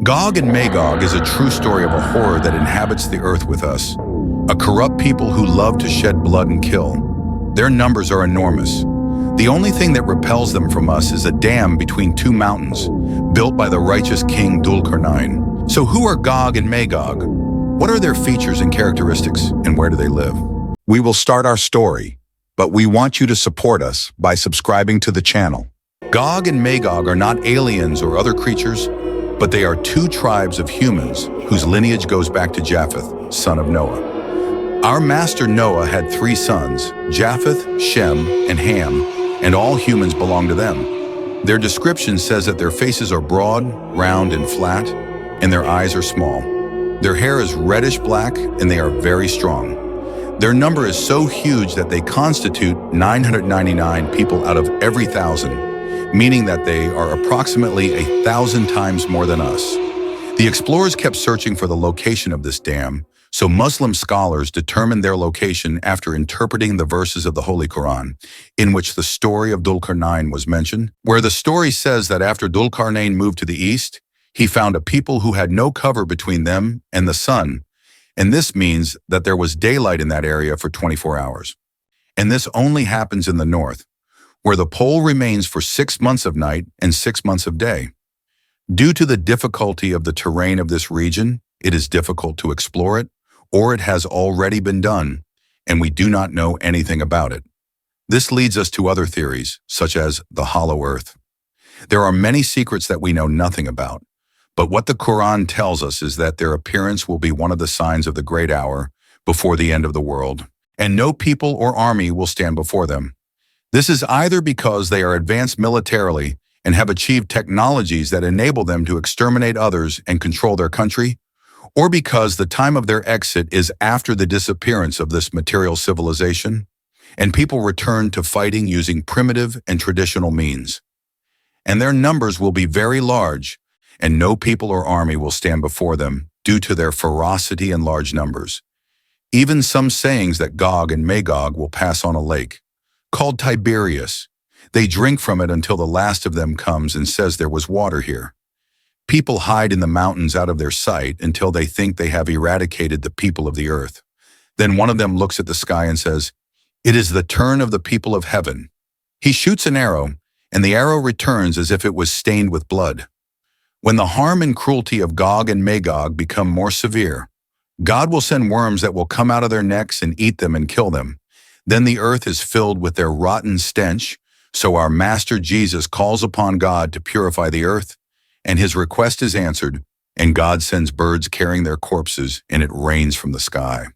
Gog and Magog is a true story of a horror that inhabits the earth with us. A corrupt people who love to shed blood and kill. Their numbers are enormous. The only thing that repels them from us is a dam between two mountains, built by the righteous King Dhul-Qarnayn. So who are Gog and Magog? What are their features and characteristics, and where do they live? We will start our story, but we want you to support us by subscribing to the channel. Gog and Magog are not aliens or other creatures, but they are two tribes of humans whose lineage goes back to Japheth, son of Noah. Our master Noah had 3 sons, Japheth, Shem, and Ham, and all humans belong to them. Their description says that their faces are broad, round, and flat, and their eyes are small. Their hair is reddish-black, and they are very strong. Their number is so huge that they constitute 999 people out of every 1,000, meaning that they are approximately 1,000 times more than us. The explorers kept searching for the location of this dam, so Muslim scholars determined their location after interpreting the verses of the Holy Qur'an, in which the story of Dhul-Qarnayn was mentioned, where the story says that after Dhul-Qarnayn moved to the east, he found a people who had no cover between them and the sun, and this means that there was daylight in that area for 24 hours. And this only happens in the north, where the pole remains for 6 months of night and 6 months of day. Due to the difficulty of the terrain of this region, it is difficult to explore it, or it has already been done, and we do not know anything about it. This leads us to other theories, such as the hollow earth. There are many secrets that we know nothing about, but what the Quran tells us is that their appearance will be one of the signs of the great hour before the end of the world, and no people or army will stand before them. This is either because they are advanced militarily and have achieved technologies that enable them to exterminate others and control their country, or because the time of their exit is after the disappearance of this material civilization, and people return to fighting using primitive and traditional means. And their numbers will be very large, and no people or army will stand before them due to their ferocity and large numbers. Even some sayings that Gog and Magog will pass on a lake, called Tiberias. They drink from it until the last of them comes and says there was water here. People hide in the mountains out of their sight until they think they have eradicated the people of the earth. Then one of them looks at the sky and says, "It is the turn of the people of heaven." He shoots an arrow, and the arrow returns as if it was stained with blood. When the harm and cruelty of Gog and Magog become more severe, God will send worms that will come out of their necks and eat them and kill them. Then the earth is filled with their rotten stench, so our Master Jesus calls upon God to purify the earth, and his request is answered, and God sends birds carrying their corpses, and it rains from the sky.